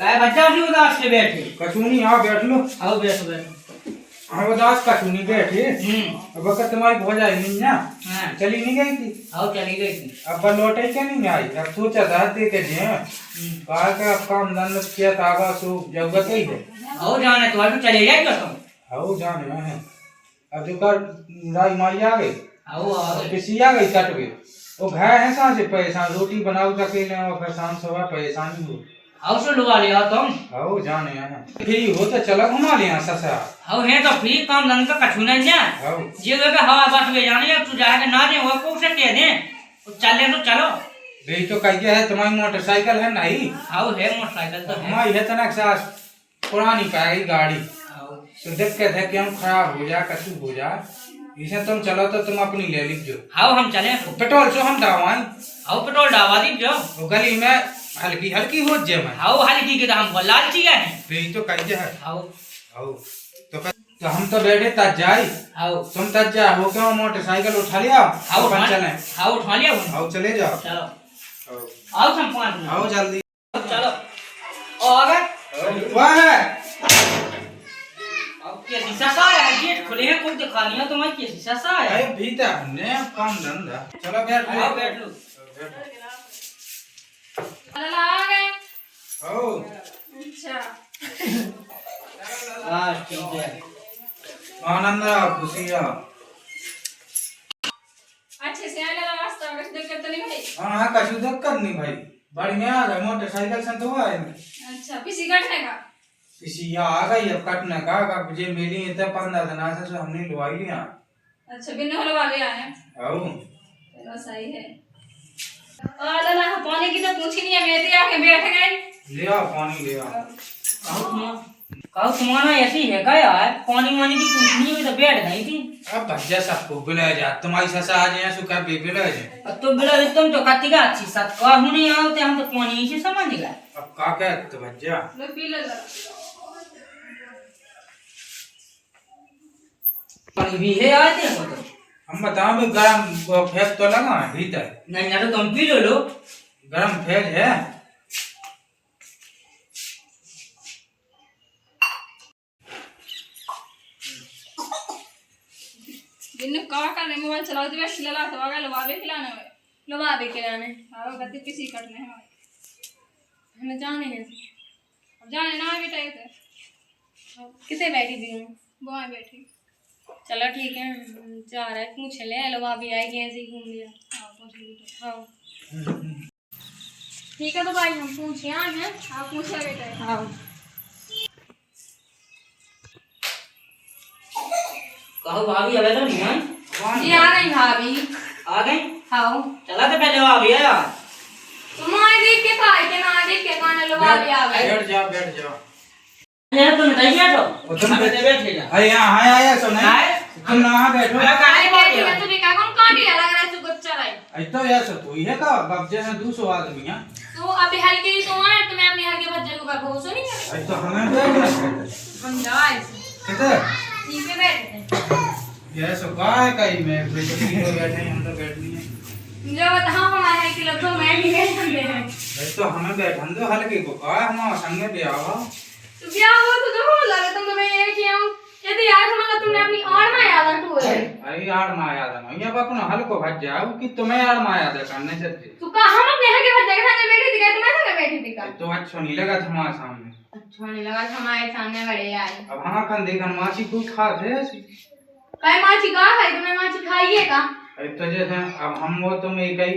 काय बच्चा भी उदास से बैठे कचूनी आओ बैठ लो। आओ बैठो बैठो। हाँ उदास कचूनी बैठे। अब वक्त तुम्हारी हो जाए नहीं ना। हाँ चली नहीं गई थी। आओ चली गई थी। अब लौटे क्या नहीं आई। अब सोचा था देते थे कहा कि अब काम धंधा किया था सो जरूरत ही है। आओ जाने तो अभी चले जाए क्यों तुम। आओ जाने है। अब जो कर राई माई आ गई। आओ आओ किसी आ गई कट गई। वो घर है कहाँ से परेशान रोटी बनाओ अकेले और फिर शाम सुबह परेशानी हो। आओ सो लुआ ले आओ तुम। आओ जाने हैं फ्री हो तो चलो घुमा ले यहाँ ससा। आओ है तो फ्री काम धंधा का कछु नहीं है। आओ जे वे हवा बस में जाने अब तू जाके ना दे वो को से कह दे तो चले तो चलो। यही तो कहिए है तुम्हारी मोटरसाइकिल है नहीं। आओ है मोटरसाइकिल तो है। हमारी है तना सास पुरानी पाएगी गाड़ी आओ तो दिक्कत है कि हम खराब हो जाए कछु हो जाए इसे तुम चलो तो तुम अपनी ले लीजिए। आओ हम चले पेट्रोल से हम दवाएं आओ पेट्रोल डालवा दीजिए। वो गली में हल्की हल्की हो जाए मैं। आओ हल्की के तो हम लालची है। यही तो कहिए है। आओ आओ तो हम तो बैठे तज जाए। आओ तुम तज जा हो क्या मोटरसाइकिल उठा लिया। आओ अपन चले। आओ उठा लिया आओ चले जाओ। चलो आओ आओ हम 5 मिनट आओ जल्दी चलो ओ आ गए। वाह है अब क्या शीशा सा है गेट खुले हैं कोई दिखा नहीं है तुम्हें क्या शीशा सा है। अरे भीतर ने काम धंधा चलो बैठ लो। आओ बैठ लो। अल्लाह आ गए। आओ अच्छा हां ठीक है। आनंद खुशियां अच्छे से आने लगा रास्ता कुछ दिक्कत तो नहीं भाई। हाँ हाँ कछु दिक्कत नहीं भाई बढ़िया आ गए मोटरसाइकिल से तो आए। अच्छा किसी कटने का किसी आ गई अब कटने का अब जे मिली इतने 15 दिन से हमने लुवाई लिया। अच्छा बिन हलवा गया है। आओ चलो सही है। अल्लाह पानी की तो पूछी नहीं है मैं तो आके बैठ गई। ले आओ पानी ले आओ। कहू तुम्हारा ऐसी है क्या यार पानी वानी की पूछनी है तो बैठ गई थी। अब भज्जा सबको बुलाया जा तुम्हारी ससा आ जाए सुखा पे बुलाया जाए। अब तो बिला तुम तो कत्ती का अच्छी साथ कहू नहीं आओते हम तो पानी से समझ गए। अब का क्या तो भज्जा लो पी ले जरा। पानी भी है आते हो तो हम बताओ भी गरम फेस तो लगा है भीतर नहीं ना तो तुम पी लो गरम फेस है। बिन का करने मोबाइल चलाते हुए खिला तो आगे लवाबे खिलाने में लवाबे खिलाने और गति किसी कटने हैं हमें जाने हैं। अब जाने ना बेटा ये तो किसे बैठी थी हूँ वो बैठी। चलो ठीक है जा रहा है पूछ ले लवा भी आएगी ऐसे ही घूम लिया। हाँ ठीक है तो भाई हम पूछे आए हैं। आप पूछा बेटा। हाँ कहू भाभी अबे तो नहीं है। जी आ गई भाभी। आ गई हाँ चला तो पहले भाभी आया तुम आए देख के खाए के ना देख के खाने लवा भी आ गए। बैठ जाओ ये तुम नहीं बैठो वो तुम बैठे जा। अरे यहाँ हाय आया सो नहीं हाय तुम ना बैठो। अरे बैठी है तुझे क्या कौन काटी लग रहा है तू बच्चा रही ऐ तो यार सो तू ये का बब्जे में 200 आदमी है। तो अभी हल्के ही तो आए तुम्हें अपनी हल्के बच्चे को का भरोसा नहीं है। ऐ तो हमें बैठना हम जाए किधर ठीक है बैठे ये सो का है कहीं में बैठे हम तो बैठनी है। जो बताओ हमारे है कि लोग तो मैं भी बैठ सकते हैं। ऐ तो हमें बैठन दो हल्के को का हम संगे ब्याह हो तो ब्याह हो तो हो लगा तुम तो मैं ये किया हूं यदि आज मतलब तुमने अपनी आड़ में याद रखो है। अरे यार माया दना ये अपना हल्को भज जाओ कि तुम्हें यार माया दे करने से तू कहा हम अपने हल्के बच्चे के साथ बैठी थी क्या तुम्हारे साथ बैठी थी का तो अच्छा नहीं लगा तुम्हारे सामने। अच्छा नहीं लगा हमारे सामने बड़े आए। अब हाँ कन देखन माची को खा थे काय माची का है तुमने माची खाई है का तो जैसे अब हम वो तुम एक ही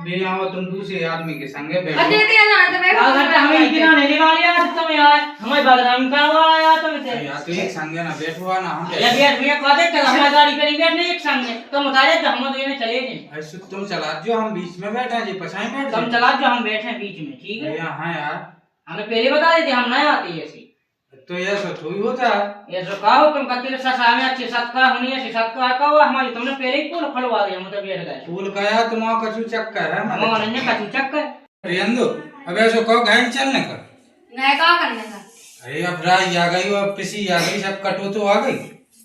बिया हो तुम दूसरे आदमी के संगे बैठो। अब देते हैं ना तो मैं क्या करते हमें इतना नहीं निकाल यार तुम यार हमें बदनाम करवा रहा यार तुम इतने या तो एक संगे ना बैठवा ना हम या बैठ भैया कह दे हमारी गाड़ी करी बैठने एक संग तुम बता दे हम तो ये चले गए। ऐसे तुम चला जो हम बीच में बैठे जी पछाई बैठ तुम चला जो हम बैठे बीच में ठीक है। हाँ यार हमें पहले बता देते हम नहीं आते ऐसे तो ये सो थोड़ी होता है। ये जो कहो तुम कत्ती ससा में अच्छे साथ का होनी है साथ का का हुआ हमारी तुमने पहले ही पूल खड़वा दिया मतलब बैठ गए फूल कया तुम्हारा कछु चक्कर है हम अनन्य का चूचक है रेंदो अब ऐसे को घाई चलने का नहीं का करने का। अरे अब राई आ गई अब किसी आ गई सब कटो तो आ गई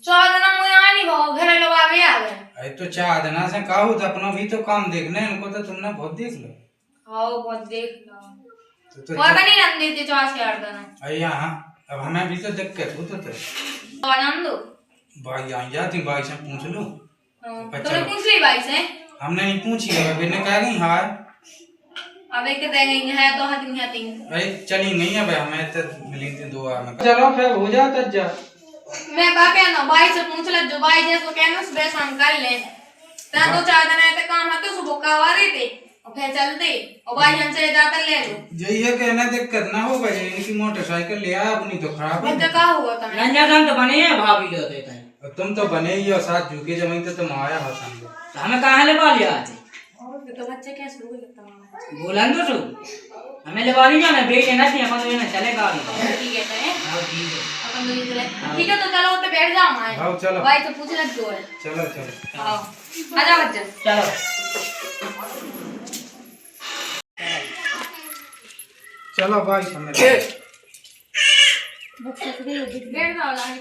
14 दिन मुझे आनी भाव घर लोग आ गए। अरे तो 4 दिन से कहो तो अपना भी तो काम देखना है इनको तो तुमने बहुत देख लो। आओ बहुत देख लो और बनी रंग देते चौस यार देना अय्या अब हमें भी तो दिक्कत हो तो और नाम दो भाई आ जाती भाई से पूछ लूं तो पूछ ली भाई से हमने नहीं पूछी है मैंने कहा गई हां अब एक दे गई है तो हाथ में आती अरे चली नहीं है भाई हमें तो मिलेंगे दुआ में चलो फिर हो जा तज्जा मैं का कहना भाई से पूछ ले जो भाई जैसो कहना सुबह शाम कर ले ता दो चार दिन ऐसे काम है तो सुबह का वारे थे और फिर चलते और भाई हमसे जाकर ले लो यही है कहना दिक्कत ना हो भाई इनकी मोटरसाइकिल ले आया अपनी तो खराब है तो का हुआ तुम्हें नन्या हम तो बने हैं भाभी जो देते हैं तुम तो बने ही हो साथ झुके जमीन तो तुम आया हो समझो तो हमें कहाँ ले पा लिया आज तो बच्चे कैसे हो लगता है बोलन तो सु हमें ले पा नहीं जाना बेटे नहीं अपन तो ये चलेगा ठीक है हां ठीक है अपन दो चले ठीक है तो चलो तो बैठ जाओ हमारे आओ चलो भाई तो पूछ लग जो है चलो चलो आओ आजा बच्चा चलो चलो भाई समझ बैठ जाओ लाने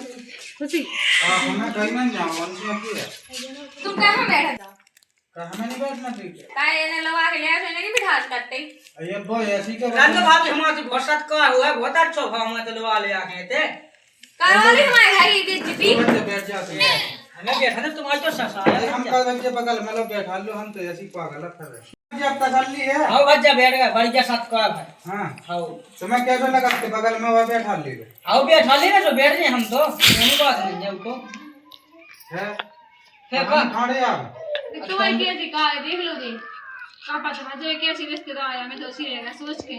खुशी हमें कहीं ना जाओ उनसे की है तुम कहां बैठा था हमें नहीं बैठना ठीक है काय ने लगा के ले आसे नहीं बिठा सकते ये बोल ऐसी कर रंग भाभी हमारे बहुत सत का हुआ बहुत अच्छा भाव में तो लवा ले आके थे करवाली हमारे घर ही दे दी बैठ जाते हैं हमें बैठा ना तुम्हारी तो ससा हम का बच्चे बगल में लो बैठा लो हम तो ऐसी पागल कर रहे जब तसल्ली है हां बच्चा बैठ गया बड़ी जा सत का भाई हां हां तुम्हें कैसे लगा के बगल में वो बैठा ली आओ बैठा ले ना तो बैठ जाए हम तो कोई बात नहीं है तो है का खड़े आप तो भाई कैसे का है देख लो दे का पता मुझे कैसे रिश्तेदार आया मैं तो उसी रहेगा सोच के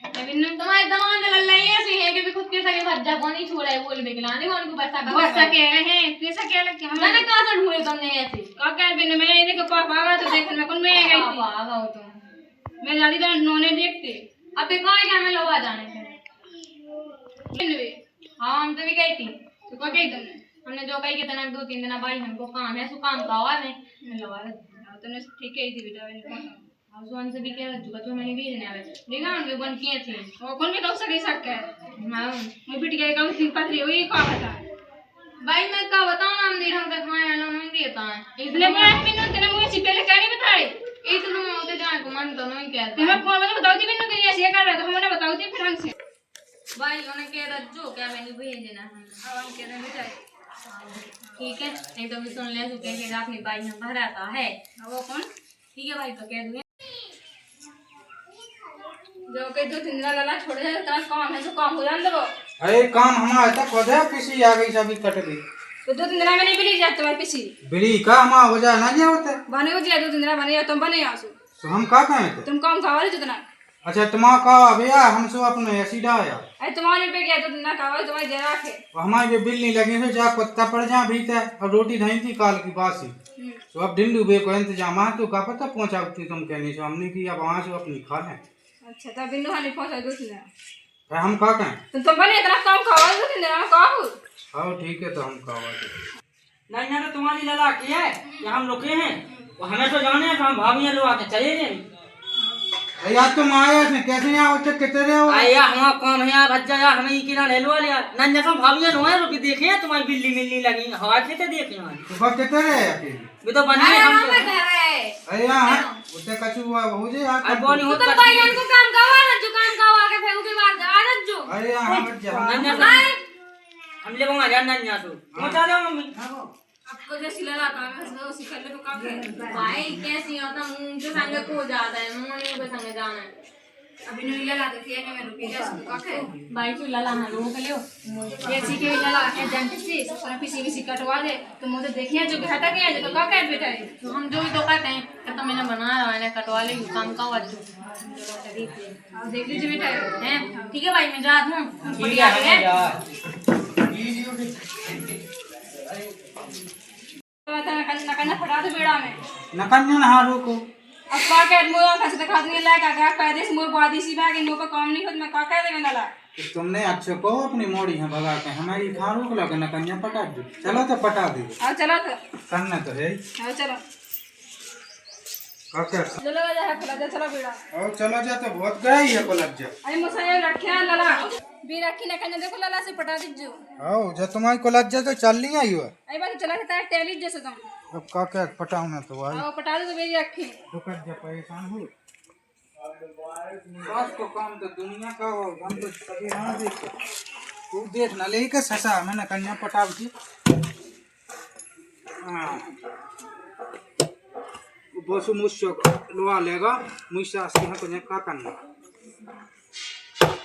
अभी तुम्हारे दिमाग में लल्ला ये ऐसे है कि भी खुद के सगे भज्जा को नहीं छोड़ा है बोल बेगलाने को उनको पैसा का बस सके हैं कैसा क्या लग के मैंने कहा था ढूंढे तुमने ऐसे का क्या बिन मैं इन्हें को पापा आ गया तो देखने में कौन मैं गई थी पापा आ गए तुम मैं जाती तो नोने देखते अबे कहाँ है कि हमें लोग आ जाने थे हाँ हम तो भी गई थी तो क्या कही तुमने हमने जो कही कि तना 2-3 दिन भाई हमको काम है सो काम का हुआ मैं लगा तुमने ठीक है थी बेटा मैंने कहा और सुन से भी कह रहा जो मैंने भी देने आवे देखा उनके बन किए थे वो कौन भी तो सके सके हां मैं बिट गई काम सिंह पथरी हुई का पता भाई मैं का बताऊं नाम नहीं हम तक खाए ना नहीं देता है इसलिए मैं मैंने तेरे मुझे से पहले क्या नहीं बताई इतना होते जाए को मन तो नहीं कहता तुम्हें फोन में बताओ थी मैंने कि ऐसे कर रहा था हमने बताओ थी फिर हमसे भाई उन्होंने कह रहा जो क्या मैंने भेज देना है अब हम कह रहे हैं बेटा ठीक है नहीं तो भी सुन ले तो कह के अपनी भाई हम भर आता है वो कौन ठीक है भाई तो कह दूंगा जो के 2-3 दिन लला छोड़ दे तेरा काम है तो काम हो जाने दो अरे काम हमारा तक हो जाए किसी आ गई सभी कट गई तो 2-3 दिन में नहीं बिली जाते तुम्हारे पीछे बिली का हमारा हो जाए ना ये होते बने हो जाए 2-3 दिन बने तुम बने आसो तो हम का कहें थे तुम काम खावा जितना अच्छा तुम्हारा का भैया हमसे अपने एसिड आया अरे तुम्हारे पे गया 2 दिन खावा तुम्हारे जरा के हमारी भी बिल नहीं लगी तो जा कुत्ता पड़ जा भीतर और रोटी नहीं थी काल की बासी तो अब डिंडू बे को इंतजाम है तो का पता पहुंचाती तुम कहने से हमने की अब वहां से अपनी खा लें अच्छा तब बिंदु हानि पहुंचा 2 दिन फिर हम का कहें तो तुम बने इतना काम खावा 2 दिन में काहू हाँ ठीक है तो हम खावा नहीं ना तो तुम्हारी लला की है कि हम रुके हैं वो हमें तो जाने हैं तो हम भाभी लोग आके चले गए यार तुम आए थे कैसे यहाँ होते कितने हो आया हमारा काम है यार भज्जा यार हमें ये किना ले लो यार नन्या तो भाभी लोग हैं रुके देखे हैं तुम्हारी बिल्ली मिलनी लगी हवा से तो देखे हैं तो कितने रहे अकेले वे तो बने हैं हम मैं कह रहे अरे यहाँ उसे कछु हुआ हो जाए यार अब बोनी तो होता भाई को काम का वाला जो काम का आके फेंक के बाद आदत जो अरे यहाँ मत जा नन्या तो हम ले वहां जान नन्या तो पहुंचा दो मम्मी आपको जैसी लला काम है तो उसी कर ले तो काम है भाई कैसी होता मुंह के संग को जाता है मुंह नहीं के संग जाना है अभी नहीं लला तो किया कि मैं रुपए जैसे तो का है भाई तू लला हम लोग के लियो ये सीखे लला है जानते से सब पीसी भी कटवा दे तो मुझे देखिए जो हटा गया जो तो का है बेटा तो हम जो भी तो कहते हैं तो मैंने बनाया मैंने कटवा ले काम का वाजू अब देख लीजिए बेटा हैं ठीक है भाई मैं जाता हूं ठीक है हमें जा नकन्ना फटा दो बेड़ा में नकन्या नहा रुको अब का के मुंह फंस के खाद नहीं लायक आ पैदे से मुंह बादी सी भागे मुंह का काम नहीं होत मैं का दे में लला तुमने अच्छे को अपनी मोड़ी है भगा के हमारी खा रुक लगे नकन्या पटा दो चलो तो पटा दे आओ चलो तो करना तो है आओ चलो का क्या चलो जा है खुला जा चलो बेड़ा और चलो जा तो बहुत गई है पलट जा आई मुसाया रखिया लला भी रखी न कन्या देखो लला से पटा दीजो आओ जब तुम्हारी को लज्जा तो चल नहीं आई हो आई बात चला के तार टेली जैसे तुम अब का क्या पटाऊं ना तो आई आओ पटा दो तो मेरी रखी तो कर जा परेशान हो बस को काम तो दुनिया का हो, हम तो कभी ना देखे। तू देख ना ले के ससा मैंने कन्या पटावती। हाँ बस मुझसे लुआ लेगा मुझसे आस्ते हैं कन्या का करना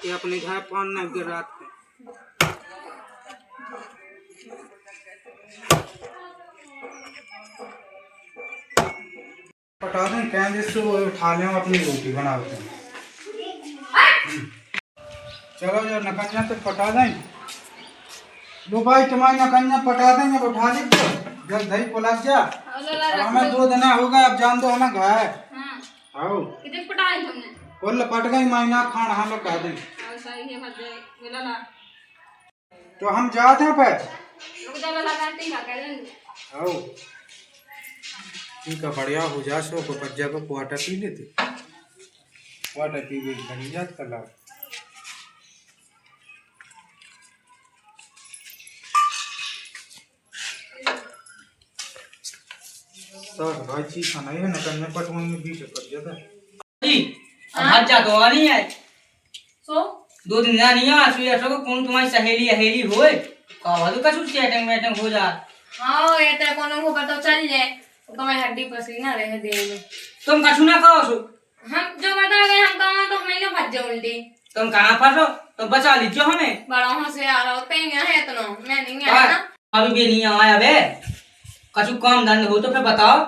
ये अपने घर पान ना गिर रात में पटा दें क्या जिससे वो उठा लें अपनी रोटी बनाते हैं। चलो जो नकन्या तो पटा दें लो भाई तुम्हारी नकन्या पटा देंगे उठा लीजिए जब दही पलट जा हमें 2 दिन हो गए अब जान दो हमें घर आओ कितने पटाए तुमने बोल पट गई महीना खाना हम लोग कह दें सही है भजे मिला ला तो हम जाते हैं पे रुक जा ला करती है कह देंगे आओ ठीक है बढ़िया हो जा सो को बच्चा को क्वार्टर पी लेते क्वार्टर पी गई बनी जात कर ला तो भाई खाना है ना करने पटवन में बीच पड़ जाता जी अब जा तो आ नहीं है सो 2 दिन ना नहीं आ सुई ऐसा को कौन तुम्हारी सहेली अहेली होए का तो कछु चैटिंग मैटिंग हो जा हाँ ये तो कोनो को पता चल जाए तो मैं हड्डी पसीना रह दे में तुम कछु ना कहो सु हम जो बता गए हम कहाँ तो हमें ना भज जाओ उल्टी तुम कहां फंसो तो बचा लीजिए हमें बड़ा होशियार होते ही है इतना मैं नहीं आया ना अभी भी नहीं आया बे कछु काम धंधा हो तो फिर बताओ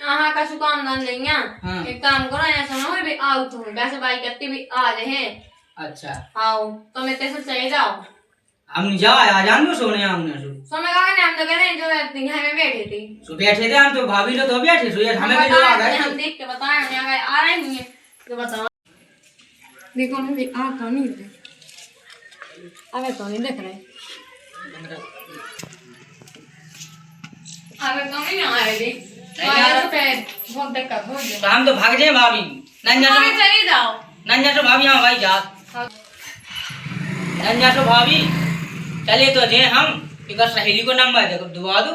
हाँ का काम दान लेंगे हाँ। एक काम करो ऐसा ना हो भी आउट हो वैसे बाइक करती भी आ रहे हैं अच्छा आओ तो मैं तेरे से चले जाओ हम जा आ जान दो सोने हमने सो मैं कहा हम तो कह रहे हैं जो घर में बैठी थी सो बैठे थे हम तो भाभी लोग तो बैठे सो यार हमें भी लोग आ गए हम देख के बताए हम यहाँ आ रहे नहीं है तो बताओ देखो मुझे आ तो नहीं रहे अबे तो नहीं देख रहे अबे तो नहीं आ रहे थे बहुत दिक्कत हो तो हम तो भाग जाए भाभी नंजा तो चले जाओ नंजा तो भाभी यहाँ भाई जा नंजा तो भाभी चले तो जे हम एक सहेली को नंबर देखो दुआ दो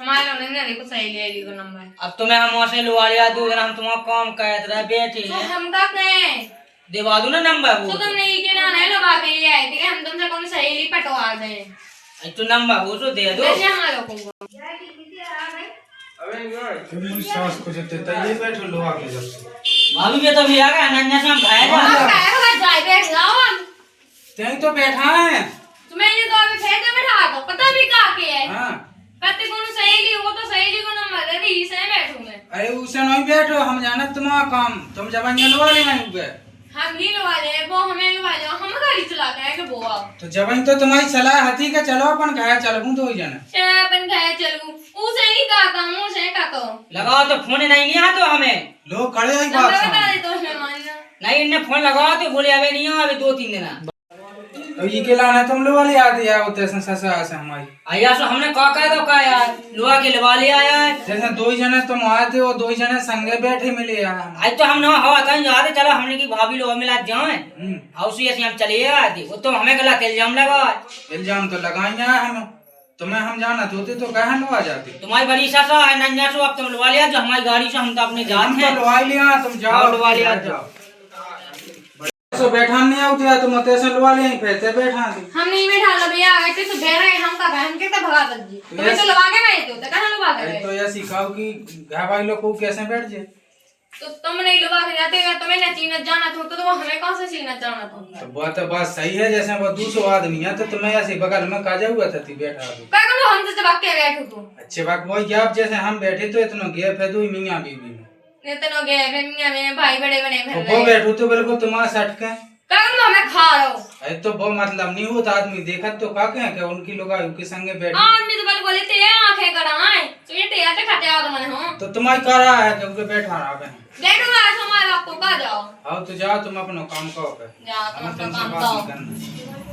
हमारे उन्होंने को सहेली को नंबर अब तो मैं हम वहाँ से लुआ लिया 2 दिन हम तुम्हारा काम कहते रहे बैठे तो हम का कहें दिवा दो ना नंबर वो तो तुमने ये के ना नहीं लगा के लिए आए थे हम तुमसे कौन सहेली पटवा दें तो नंबर वो तो दे दो वैसे हमारे को मेरी सास को जते तय बैठो लो आके जब से भाभी के तो भी आ गया नंजा से हम भाई हम जा कहे हो जाए बैठ जाओ तय तो बैठा है तुम्हें ये तो अभी फेंक बैठा दो पता भी का के है हां कहते कौन सहेली वो तो सहेली को नंबर दे दी इसे बैठूं मैं अरे उसे नहीं बैठो हम जाना तुम्हारा काम तुम जब अंगनवा ले नहीं हुए हम नहीं लवा ले वो हमें लवा ले हम गाड़ी चला के आएंगे वो आओ तो जब तो तुम्हारी सलाह हती के चलो अपन घर चलूं तो ही जाना ए अपन गए चलूं उसे नहीं कहता हूं उसे कहता हूं लगाओ तो फोन नहीं आ तो हमें लोग खड़े ही नंबर बात बता सुन दे तो हमें मानना नहीं इन्हें फोन लगाओ तो बोले अबे नहीं आ अबे 2-3 दिन तो ये के लाना तुम लोग वाली आ दिया होते से ससा से हमारी आया सो हमने का कह दो का यार लोहा के लवा ले आया है जैसे 2 जने तुम आए थे वो 2 जने संगे बैठे मिले यार आज तो हम ना हवा था याद है चलो हमने की भाभी लोग मिला जाए हाउस ऐसे हम चले आए थे वो तो हमें गलत इल्जाम लगा इल्जाम तो लगाएंगे हम तुम्हें हम जाना होते तो कहाँ लवा जाते तुम्हारी बड़ी ससा है नंजा सो अब तुम लवा लिया जो हमारी गाड़ी से हम तो अपने जात हम हैं तो लवा लिया तुम जाओ लवा लिया जाओ तो बैठा नहीं आउते तो मते से लवा ले फिर ते बैठा थे हम नहीं बैठा लो भैया आए थे तो दे रहे हम का हम कितना भगा दजी तुम्हें तो लगा के गए थे तो कहां लगा के गए तो ये सिखाओ कि घर वाले लोग को कैसे बैठ जाए तो तुम नहीं लगा के जाते अगर तुम्हें न चीन जाना था तो वो हमें कहां से चीन जाना था तो बात सही है जैसे वो 200 आदमी है तो तुम्हें ऐसे बगल में काजा हुआ था ती बैठा तो क्या करो हम से भाग के बैठो तो अच्छे बात वही आप जैसे हम बैठे तो इतना गए फिर 2 मियां बीवी में इतना गए फिर मियां मेरे भाई बड़े बने तो फिर वो बैठो तो बिल्कुल तुम्हारा सट के क्या करो हमें खा रहो अरे तो वो मतलब नहीं होता आदमी देखत तो का के कि उनकी लोग के संगे बैठे आदमी तो बल बोले ते आंखें कराए तो ये ते आते खाते आ मन हो तो तुम्हारी करा है कि उनके बैठा रहा है देखो आज हमारे आपको का जाओ आओ तो जाओ तुम अपना काम करो पे जा तुम हमें अपना तुमसे काम बात नहीं करो करना